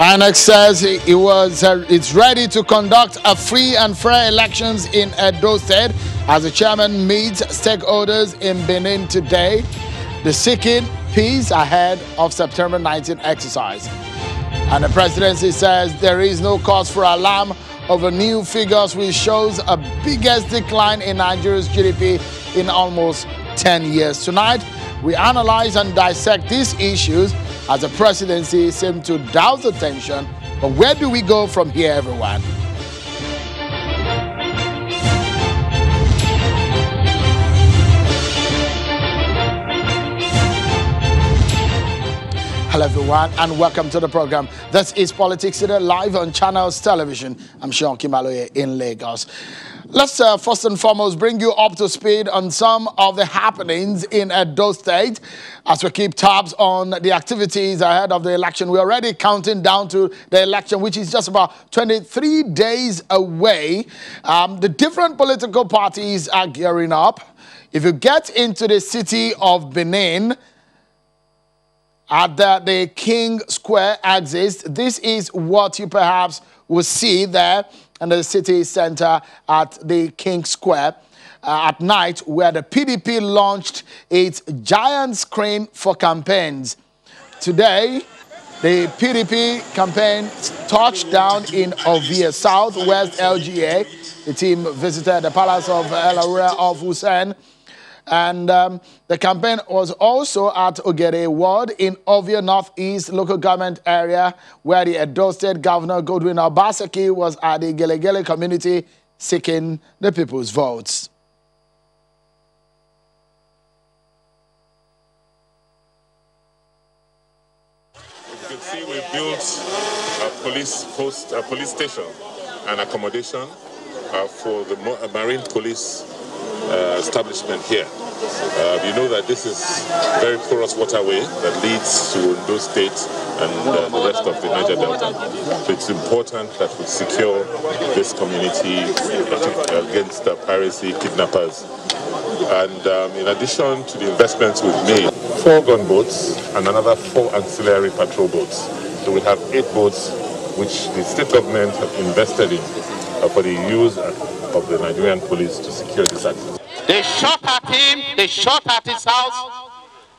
INEC says it's ready to conduct a free and fair elections in Edo State as the chairman meets stakeholders in Benin today. The seeking peace ahead of September 19 exercise. And the presidency says there is no cause for alarm over new figures which shows a biggest decline in Nigeria's GDP in almost 10 years. Tonight, we analyze and dissect these issues as the presidency seems to douse the tension. But where do we go from here, everyone? Hello everyone and welcome to the program. This is Politics Today live on Channels Television. I'm Sean Kimaloye in Lagos. Let's first and foremost bring you up to speed on some of the happenings in Edo State as we keep tabs on the activities ahead of the election. We're already counting down to the election, which is just about 23 days away. The different political parties are gearing up. If you get into the city of Benin, at the King Square axis, this is what you perhaps will see there in the city center at the King Square at night, where the PDP launched its giant screen for campaigns. Today, the PDP campaign touched down in Ovia, Southwest LGA. The team visited the Palace of El Arura of Hussein. And the campaign was also at Ogere Ward in Ovia Northeast local government area, where the Edo State Governor Godwin Obaseki was at the Gelegele community seeking the people's votes. You can see we built a police post, a police station and accommodation for the Marine Police establishment here. You know that this is a very porous waterway that leads to Ondo State and the rest of the Niger Delta. So it's important that we secure this community against piracy, kidnappers. And in addition to the investments we've made, 4 gunboats and another 4 ancillary patrol boats. So we have 8 boats which the state government have invested in for the use of the Nigerian police to secure this access. They shot at him, they shot at his house,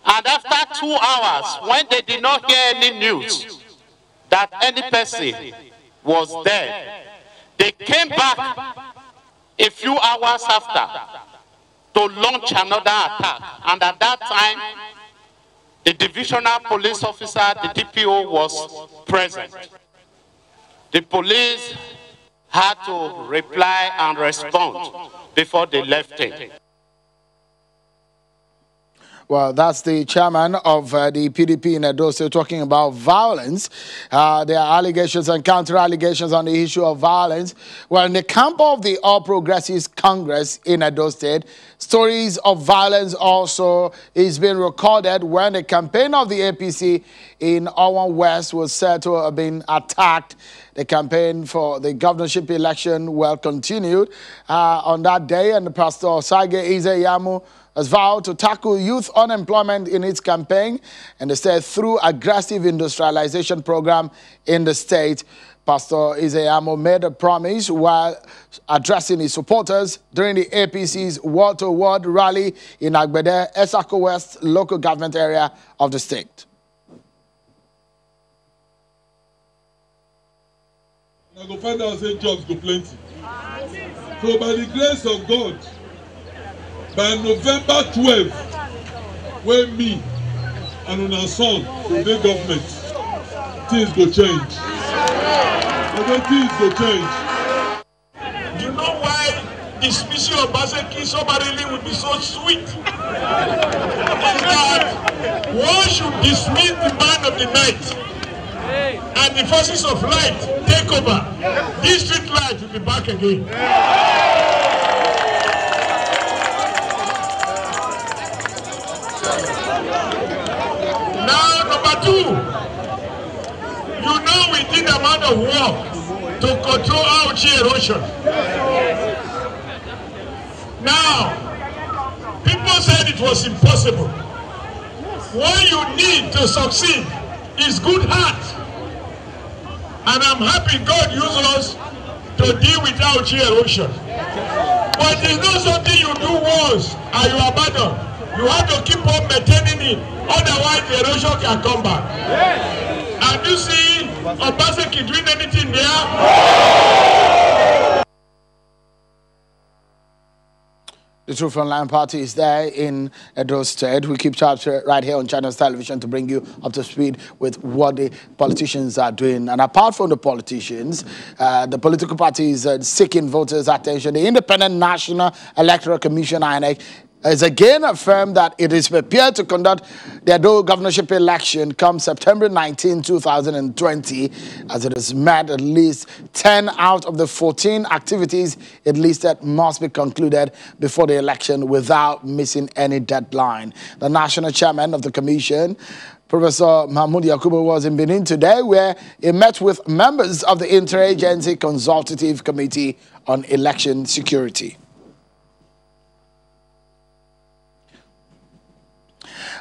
and after 2 hours, when they did not hear any news that any person was dead, they came back a few hours after to launch another attack. And at that time, the divisional police officer, the DPO, was present. The police had to reply and respond before they left it. Well, that's the chairman of the PDP in Edo State talking about violence. There are allegations and counter-allegations on the issue of violence. Well, in the camp of the All Progressives Congress in Edo State, stories of violence also is being recorded when the campaign of the APC in Owan West was said to have been attacked. The campaign for the governorship election well continued on that day, and Pastor Osage Ize-Iyamu has vowed to tackle youth unemployment in its campaign, and they said through aggressive industrialization program in the state. Pastor Ize-Iyamu made a promise while addressing his supporters during the APC's ward-to-ward rally in Agbede, Esako West local government area of the state. I go find out say jobs go plenty. So by the grace of God, by November 12, when me and una son go dey government, things go change. Things go change. You know why dismissing Obaseki so badly would be so sweet? Is that one should dismiss the man of the night, and the forces of light take over. This street light will be back again. Now, number 2, you know we did a amount of work to control Auchi erosion. Now, people said it was impossible. What you need to succeed is good heart. And I'm happy God used us to deal with our erosion. But it's not something you do once and you abandon. You have to keep on maintaining it. Otherwise, the erosion can come back. And you see Obaseki doing anything there? The Truth Online Party is there in Edo State. We keep tabs right here on Channels Television to bring you up to speed with what the politicians are doing. And apart from the politicians, the political parties seeking voters' attention. The Independent National Electoral Commission, INEC, has again affirmed that it is prepared to conduct the Edo governorship election come September 19, 2020, as it has met at least 10 out of the 14 activities it listed must be concluded before the election without missing any deadline. The national chairman of the commission, Professor Mahmoud Yakubu, was in Benin today, where he met with members of the Interagency Consultative Committee on Election Security.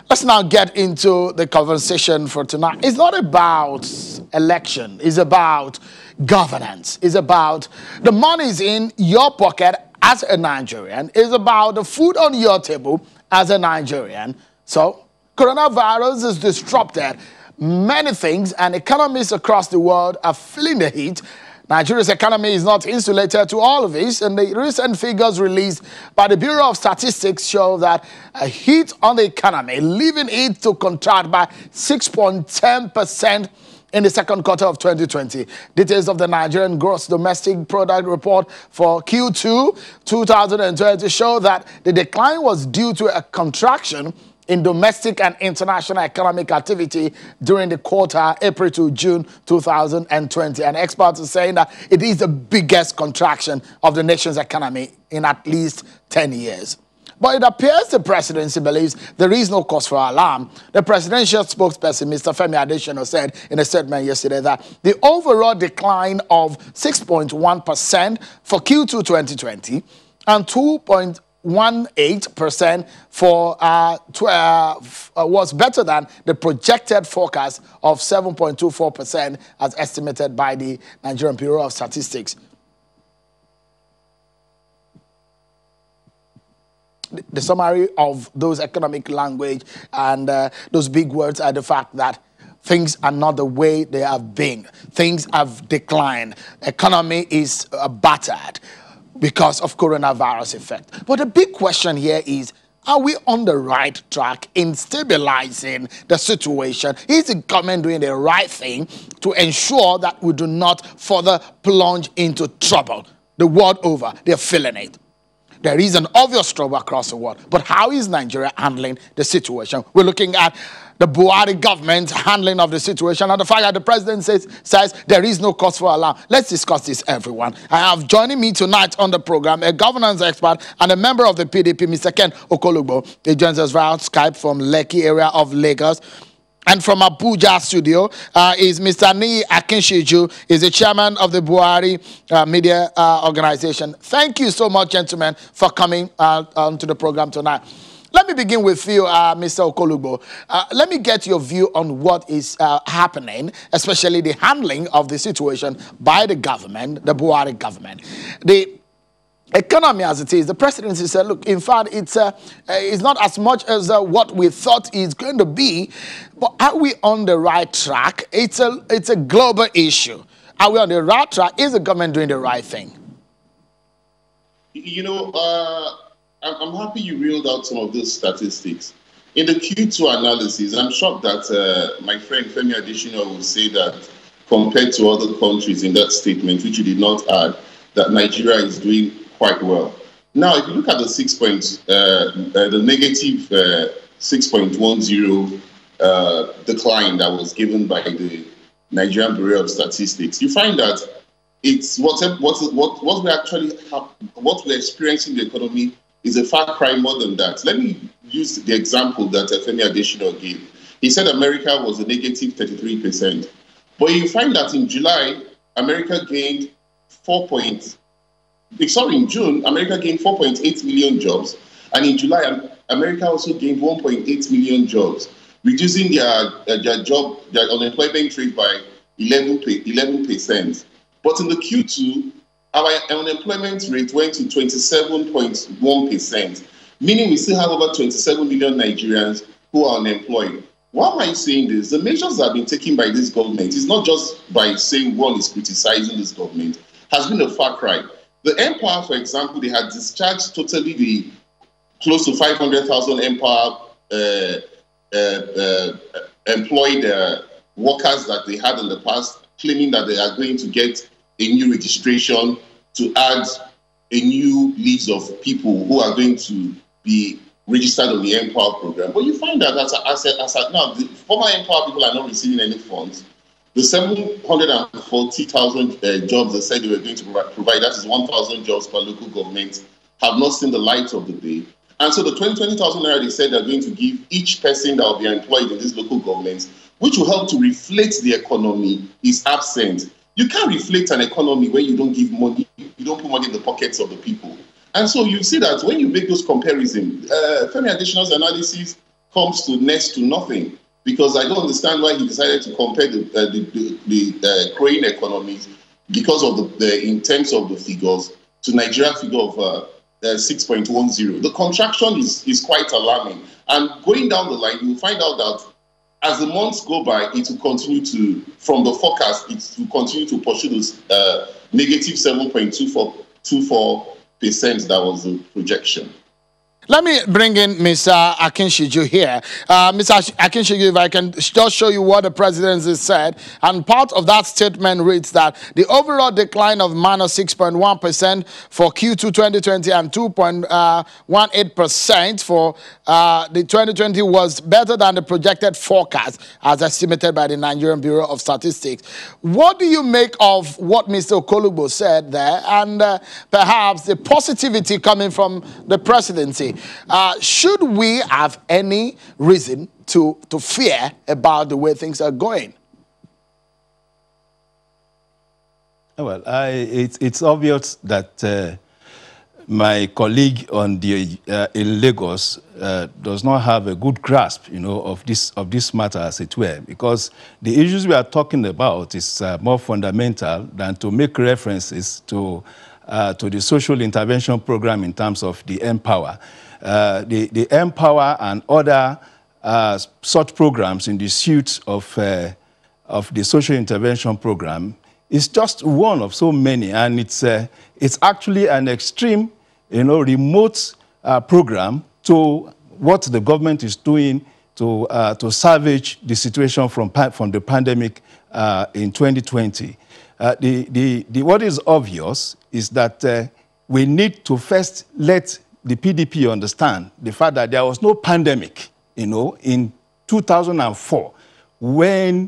Let's now get into the conversation for tonight. It's not about election. It's about governance. It's about the money's in your pocket as a Nigerian. It's about the food on your table as a Nigerian. So, coronavirus has disrupted many things, and economies across the world are feeling the heat. Nigeria's economy is not insulated to all of this, and the recent figures released by the Bureau of Statistics show that a hit on the economy, leaving it to contract by 6.10% in the second quarter of 2020. Details of the Nigerian Gross Domestic Product report for Q2 2020 show that the decline was due to a contraction in domestic and international economic activity during the quarter, April to June 2020. And experts are saying that it is the biggest contraction of the nation's economy in at least 10 years. But it appears the presidency believes there is no cause for alarm. The presidential spokesperson, Mr. Femi Adesina, said in a statement yesterday that the overall decline of 6.1% for Q2 2020 and 2.18% for was better than the projected forecast of 7.24% as estimated by the Nigerian Bureau of Statistics. The summary of those economic language and those big words are the fact that things are not the way they have been. Things have declined. Economy is battered because of coronavirus effect. But the big question here is, are we on the right track in stabilizing the situation? Is the government doing the right thing to ensure that we do not further plunge into trouble? The world over, they're feeling it. There is an obvious trouble across the world. But how is Nigeria handling the situation? We're looking at the Buhari government's handling of the situation and the fact that the president says there is no cause for alarm. Let's discuss this, everyone. I have joining me tonight on the program a governance expert and a member of the PDP, Mr. Ken Okolugbo. He joins us via Skype from Lekki area of Lagos. And from Abuja studio is Mr. Niyi Akinseju, is the chairman of the Buhari Media Organization. Thank you so much, gentlemen, for coming onto the program tonight. Let me begin with you, Mr. Okolugbo. Let me get your view on what is happening, especially the handling of the situation by the government, the Buhari government. The economy as it is, the presidency said, look, in fact, it's not as much as what we thought it's going to be, but are we on the right track? It's a global issue. Are we on the right track? Is the government doing the right thing? You know, I'm happy you reeled out some of those statistics. In the Q2 analysis, I'm shocked that my friend Femi Adesina will say that compared to other countries in that statement, which you did not add, that Nigeria is doing quite well. Now, if you look at the negative 6.10 decline that was given by the Nigerian Bureau of Statistics, you find that it's what we're experiencing in the economy is a far cry more than that. Let me use the example that Femi Adesina gave. He said America was a negative 33%. But you find that in July, America gained in June, America gained 4.8 million jobs. And in July, America also gained 1.8 million jobs, reducing their unemployment rate by 11%. But in the Q2, our unemployment rate went to 27.1%, meaning we still have over 27 million Nigerians who are unemployed. Why am I saying this? The measures that have been taken by this government is not just by saying one is criticizing this government, has been a far cry. The Empower, for example, they had discharged totally the close to 500,000 Empower employed workers that they had in the past, claiming that they are going to get a new registration to add a new list of people who are going to be registered on the Empower program. But you find that as at now, the former Empower people are not receiving any funds. The 740,000 jobs they said they were going to provide, that is 1,000 jobs per local government, have not seen the light of the day. And so the 20,000 naira they said they're going to give each person that will be employed in these local governments, which will help to reflate the economy, is absent. You can't reflate an economy when you don't give money, you don't put money in the pockets of the people. And so you see that when you make those comparisons, Femi Adesina's analysis comes to next to nothing, because I don't understand why he decided to compare the growing economies because of in terms of the figures to Nigeria figure of 6.10. The contraction is quite alarming. And going down the line, you'll find out that as the months go by, it will continue to, from the forecast, it will continue to pursue this negative 7.24% that was the projection. Let me bring in Mr. Akinshiju here. Mr. Akinshiju, if I can just show you what the presidency said. And part of that statement reads that the overall decline of minus 6.1% for Q2 2020 and 2.18% for the 2020 was better than the projected forecast as estimated by the Nigerian Bureau of Statistics. What do you make of what Mr. Okolugbo said there, and perhaps the positivity coming from the presidency? Should we have any reason to fear about the way things are going? Well, it's obvious that my colleague on in Lagos does not have a good grasp, of this matter, as it were, because the issues we are talking about is more fundamental than to make references to the social intervention program in terms of the Empower. The Empower and other such programs in the suite of the social intervention program is just one of so many, and it's actually an extreme, remote program to what the government is doing to salvage the situation from the pandemic in 2020. What is obvious is that we need to first let the PDP understand the fact that there was no pandemic, in 2004, when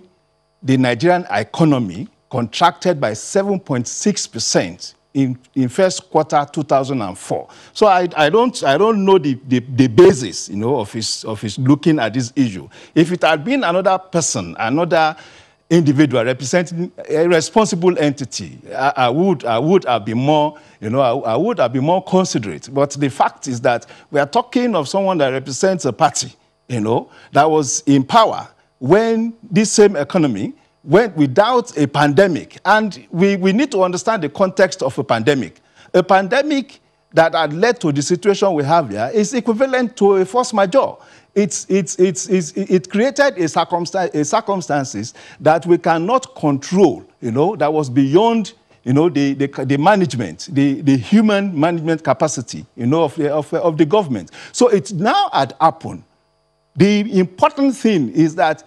the Nigerian economy contracted by 7.6% in first quarter 2004. So I don't know the basis, of his looking at this issue. If it had been another person, another individual representing a responsible entity, I would have been more, I would have been more considerate. But the fact is that we are talking of someone that represents a party, that was in power when this same economy went without a pandemic. And we need to understand the context of a pandemic. A pandemic that had led to the situation we have here is equivalent to a force majeure. It created a circumstances that we cannot control, that was beyond, the management, the human management capacity, of the government. So it's now had happened. The important thing is that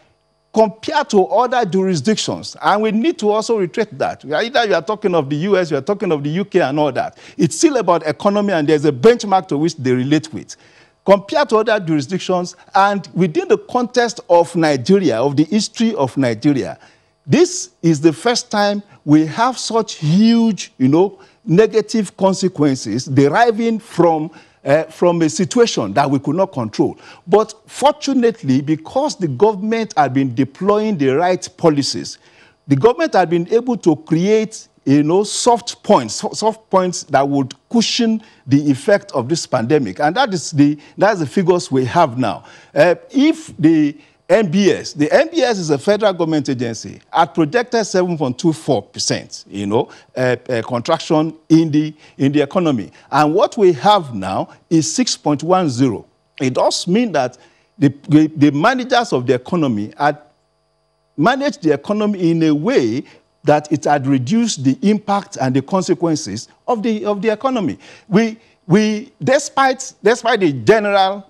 compared to other jurisdictions, and we need to also reiterate that, either you are talking of the US, you are talking of the UK and all that, it's still about economy, and there's a benchmark to which they relate with. Compared to other jurisdictions, and within the context of Nigeria, of the history of Nigeria, this is the first time we have such huge, negative consequences deriving from a situation that we could not control. But fortunately, because the government had been deploying the right policies, the government had been able to create soft points that would cushion the effect of this pandemic. And that's the figures we have now. If the NBS. The NBS is a federal government agency. Had projected 7.24%, contraction in the economy. And what we have now is 6.10. It does mean that the managers of the economy had managed the economy in a way that it had reduced the impact and the consequences of the economy. Despite the general,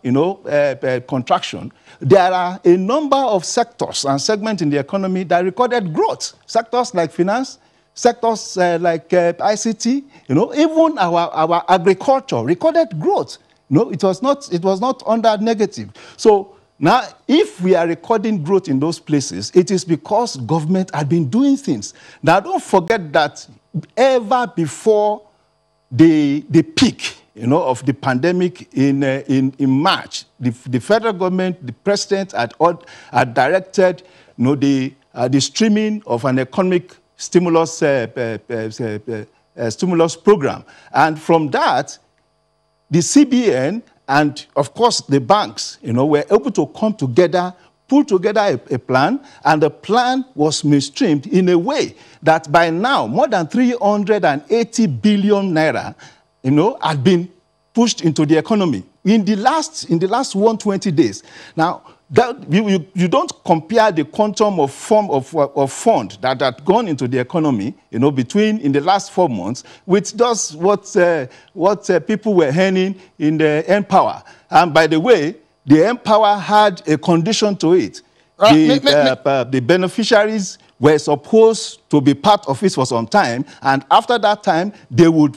contraction, there are a number of sectors and segments in the economy that recorded growth. Sectors like finance, sectors like ICT, even our agriculture recorded growth. It was not under negative. So now, if we are recording growth in those places, it is because government had been doing things. Now, don't forget that ever before the peak, of the pandemic in March, the federal government, the president had directed, the streaming of an economic stimulus program, and from that, the CBN and, of course, the banks, were able to come together, pull together a plan, and the plan was mainstreamed in a way that by now, more than 380 billion naira, had been pushed into the economy in the last 120 days. Now, that you don't compare the quantum of fund that had gone into the economy, between in the last 4 months, with just what people were earning in the Empower. And by the way, the Empower had a condition to it. The beneficiaries were supposed to be part of it for some time, and after that time, they would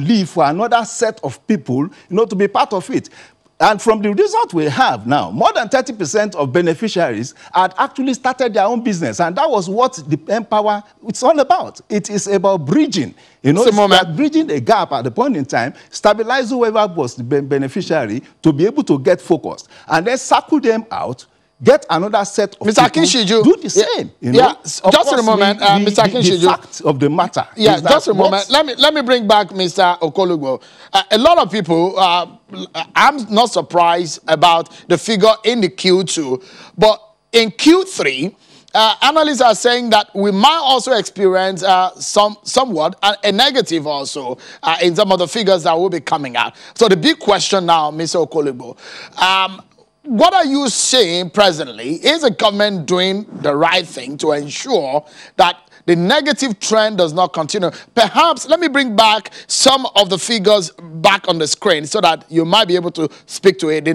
leave for another set of people, to be part of it. And from the result we have now, more than 30% of beneficiaries had actually started their own business. And that was what the Empower, it's all about. It is about bridging. It's about bridging a gap at the point in time, stabilize whoever was the beneficiary to be able to get focused. And then circle them out, get another set of Mr. people, Akinshiju, do the same. Just a moment, Mr. Akinshiju. The fact of the matter. Yeah, just a moment. Let me bring back Mr. Okolugbo. A lot of people, I'm not surprised about the figure in the Q2, but in Q3, analysts are saying that we might also experience somewhat a negative also in some of the figures that will be coming out. So the big question now, Mr. Okolugbo, what are you saying presently? Is the government doing the right thing to ensure that the negative trend does not continue? Perhaps let me bring back some of the figures back on the screen so that you might be able to speak to it. The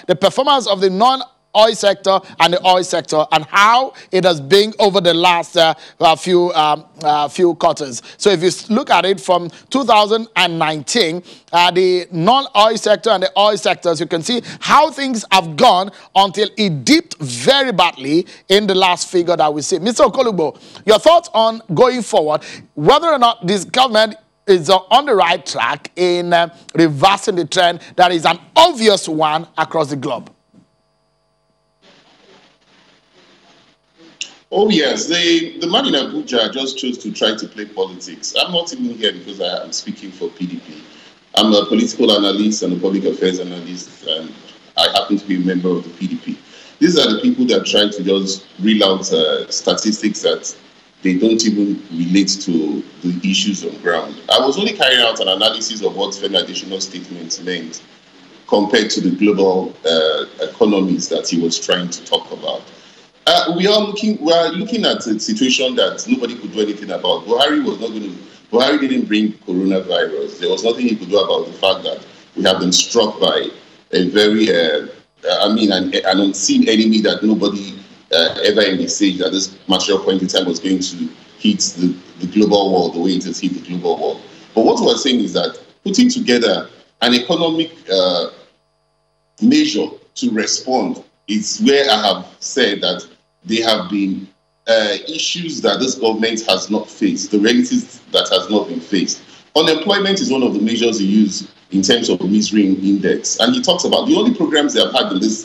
the performance of the non-oil sector and the oil sector, and how it has been over the last few quarters. So if you look at it from 2019, the non-oil sector and the oil sectors, you can see how things have gone until it dipped very badly in the last figure that we see. Mr. Okolugbo, your thoughts on going forward, whether or not this government is on the right track in reversing the trend that is an obvious one across the globe? Oh, yes. The man in Abuja just chose to try to play politics. I'm not even here because I am speaking for PDP. I'm a political analyst and a public affairs analyst, and I happen to be a member of the PDP. These are the people that try to just reel out statistics that they don't even relate to the issues on ground. I was only carrying out an analysis of what Femi Adesina's statements meant compared to the global economies that he was trying to talk about. We are looking at a situation that nobody could do anything about. Buhari didn't bring coronavirus. There was nothing he could do about the fact that we have been struck by a very, an unseen enemy that nobody ever envisaged at this material point in time was going to hit the global world the way it has hit the global world. But what we're saying is that putting together an economic measure to respond is where I have said that there have been issues that this government has not faced, the realities that has not been faced. Unemployment is one of the measures you use in terms of misery index. And he talks about the only programs they have had in this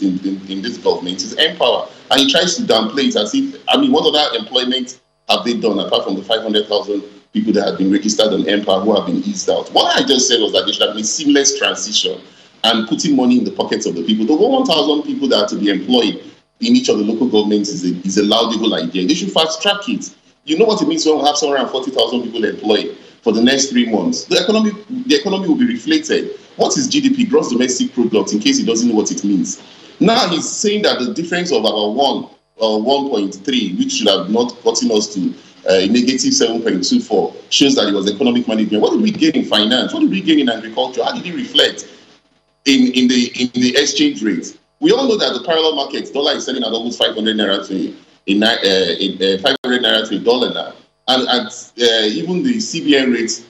government is Empower. And he tries to downplay it as if, what other employment have they done apart from the 500,000 people that have been registered on Empower who have been eased out? What I just said was that there should have been seamless transition and putting money in the pockets of the people. The 1,000 people that are to be employed in each of the local governments is a laudable idea. They should fast track it. You know what it means when we have somewhere around 40,000 people employed for the next 3 months. The economy will be reflated. What is GDP, gross domestic product, in case he doesn't know what it means? Now he's saying that the difference of about 1 or 1.3, which should have not gotten us to negative 7.24, shows that it was economic management. What did we gain in finance? What did we gain in agriculture? How did it reflect in the exchange rate? We all know that the parallel market, dollar is selling at almost 500 naira to 500 naira to $1 now. And at even the CBN rates,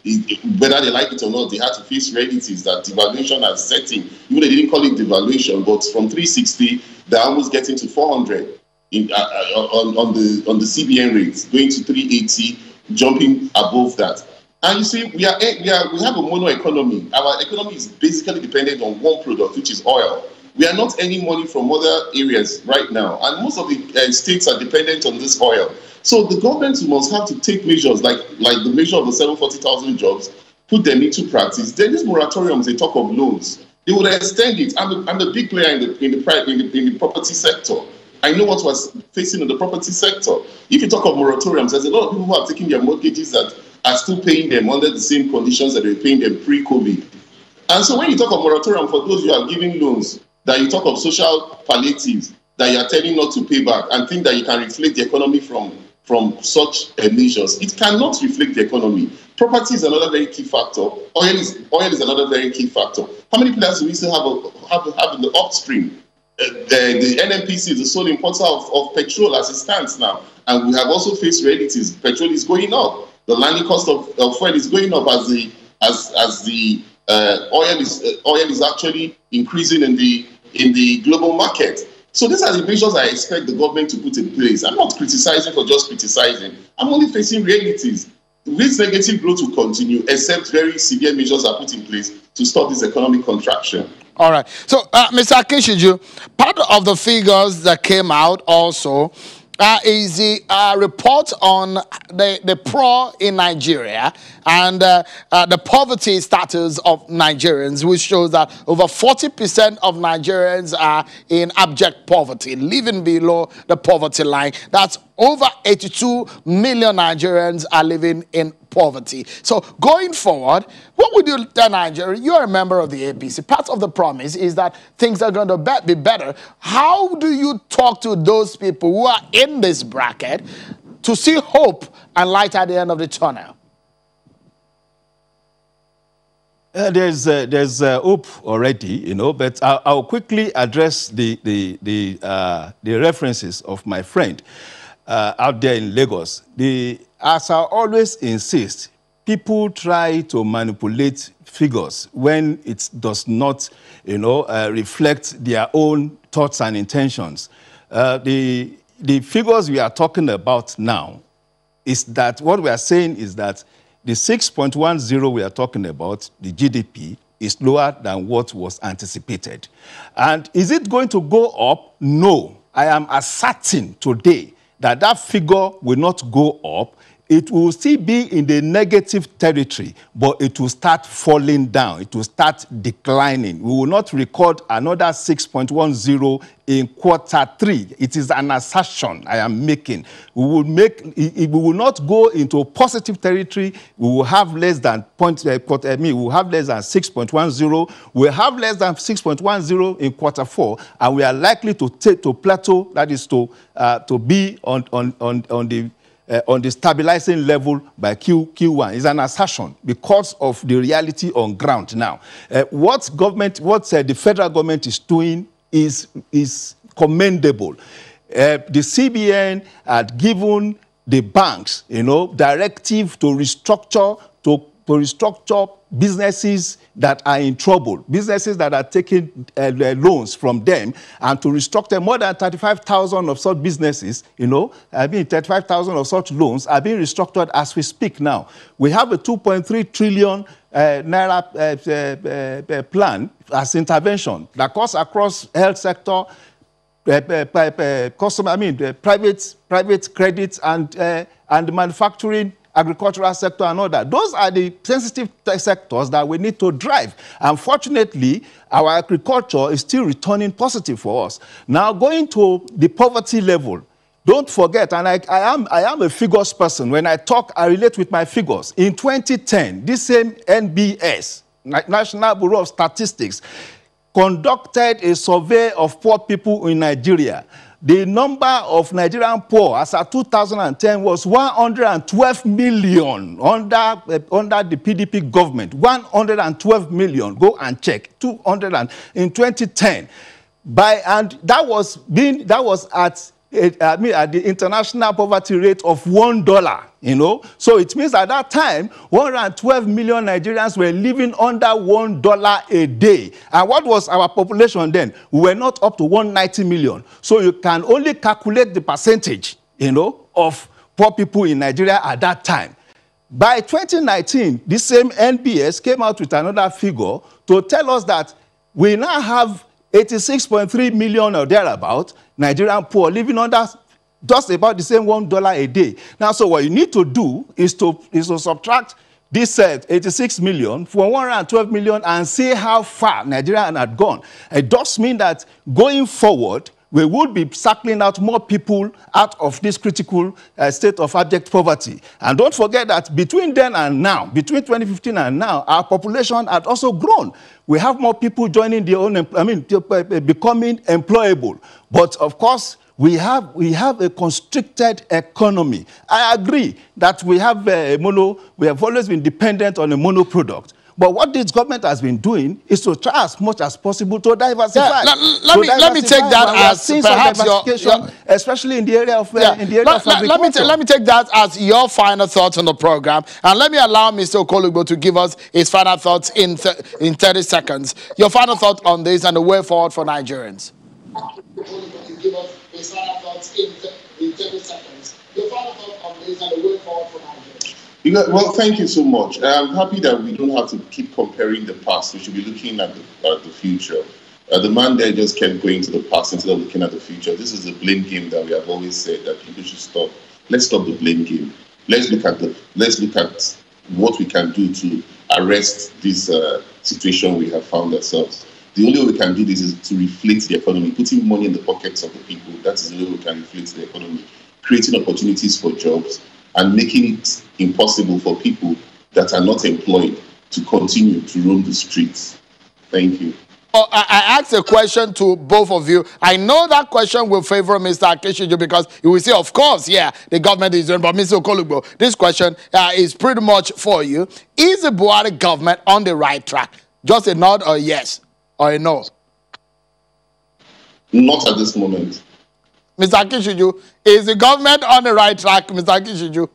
whether they like it or not, they had to face realities that devaluation has set in. Even they didn't call it devaluation, but from 360, they're almost getting to 400 on the CBN rates, going to 380, jumping above that. And you see, we have a mono economy. Our economy is basically dependent on one product, which is oil. We are not earning money from other areas right now, and most of the states are dependent on this oil. So the government must have to take measures like the measure of the 740,000 jobs, put them into practice. Then these moratoriums, they talk of loans. They would extend it. I'm the big player in the property sector. I know what was facing in the property sector. If you talk of moratoriums, there's a lot of people who are taking their mortgages that are still paying them under the same conditions that they were paying them pre-COVID. And so when you talk of moratorium for those who are giving loans, that you talk of social palliatives that you are telling not to pay back and think that you can reflect the economy from such measures, it cannot reflect the economy. Property is another very key factor. Oil is another very key factor. How many players do we still have in the upstream? The NNPC is the sole importer of petrol as it stands now, and we have also faced realities. Petrol is going up. The landing cost of fuel is going up as the oil is actually increasing in the global market. So these are the measures I expect the government to put in place. I'm not criticizing for just criticizing. I'm only facing realities. This negative growth will continue, except very severe measures are put in place to stop this economic contraction. All right. So, Mr. Akinshiju, part of the figures that came out also is the report on the poor in Nigeria and the poverty status of Nigerians, which shows that over 40% of Nigerians are in abject poverty, living below the poverty line. That's over 82 million Nigerians are living in poverty. So going forward, what would you tell Nigeria? You're a member of the APC. Part of the promise is that things are going to be better. How do you talk to those people who are in this bracket to see hope and light at the end of the tunnel? There's hope already, you know, but I'll quickly address the references of my friend out there in Lagos. As I always insist, people try to manipulate figures when it does not, you know, reflect their own thoughts and intentions. The figures we are talking about now is that what we are saying is that the 6.10 we are talking about, the GDP, is lower than what was anticipated. And is it going to go up? No. I am asserting today that that figure will not go up. It will still be in the negative territory, but it will start falling down. It will start declining. We will not record another 6.10 in Q3. It is an assertion I am making. We will not go into positive territory. We will have less than we will have less than 6.10. We will have less than 6.10 in Q4, and we are likely to plateau. That is to be on the stabilizing level by Q1 is an assertion because of the reality on ground now. What the federal government is doing is commendable. The CBN had given the banks, you know, directive to restructure businesses that are in trouble, businesses that are taking loans from them, and to restructure more than 35,000 of such businesses, you know, 35,000 of such loans are being restructured as we speak now. We have a 2.3 trillion naira plan as intervention that cuts across health sector, private credits and manufacturing agricultural sector and all that. Those are the sensitive sectors that we need to drive. Unfortunately, our agriculture is still returning positive for us. Now, going to the poverty level, don't forget, and I am a figures person. When I talk, I relate with my figures. In 2010, this same NBS, National Bureau of Statistics, conducted a survey of poor people in Nigeria. The number of Nigerian poor as of 2010 was 112 million under the PDP government. 112 million. Go and check. 200 in 2010. And that was at the international poverty rate of $1, you know. So it means at that time, 112 million Nigerians were living under $1 a day. And what was our population then? We were not up to 190 million. So you can only calculate the percentage, you know, of poor people in Nigeria at that time. By 2019, this same NBS came out with another figure to tell us that we now have 86.3 million or thereabout Nigerian poor living under just about the same $1 a day. Now, so what you need to do is to subtract this 86 million from 112 million and see how far Nigeria had gone. It does mean that going forward, we would be suckling out more people out of this critical state of abject poverty. And don't forget that between then and now, between 2015 and now, our population had also grown. We have more people joining their own, becoming employable. But of course, we have a constricted economy. I agree that we have always been dependent on a mono product. But what this government has been doing is to try as much as possible to diversify. Yeah, let me take that as perhaps especially in the area of agriculture. Let me take that as your final thoughts on the program, and let me allow Mr. Okolugbo to give us his final thoughts in 30 seconds. Your final thought on this and the way forward for Nigerians. Give us his final thoughts in 30 seconds. Your final thought on this and the way forward for Nigerians. Well, thank you so much. I'm happy that we don't have to keep comparing the past. We should be looking at the future. The man there just kept going to the past instead of looking at the future. This is the blame game that we have always said that people should stop. Let's stop the blame game. Let's look at what we can do to arrest this situation we have found ourselves. The only way we can do this is to reflate the economy, putting money in the pockets of the people. That is the only way we can reflate the economy, creating opportunities for jobs, and making it impossible for people that are not employed to continue to roam the streets. Thank you. I asked a question to both of you. I know that question will favor Mr. Akishiju because he will say, of course, yeah, the government is doing, but Mr. Okolugbo, this question is pretty much for you. Is the Buhari government on the right track? Just a nod or yes or a no? Not at this moment. Mr. Akishiju, is the government on the right track, Mr. Akishiju?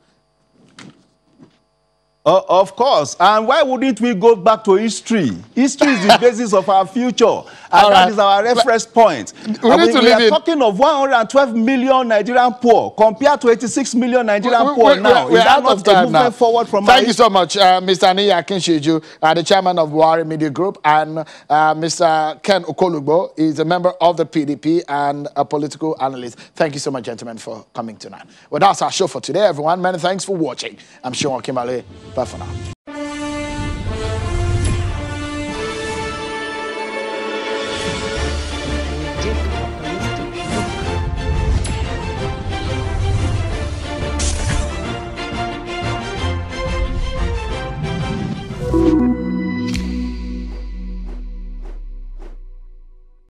Of course. And why wouldn't we go back to history? History is the basis of our future. And that is our reference point. We are talking of 112 million Nigerian poor compared to 86 million Nigerian poor now. Is that not a movement forward from Thank you so much, Mr. Aniyi Akinseju, the chairman of Buhari Media Group, and Mr. Ken Okolugbo is a member of the PDP and a political analyst. Thank you so much, gentlemen, for coming tonight. Well, that's our show for today, everyone. Many thanks for watching. I'm Sean Kimale. Bye for now.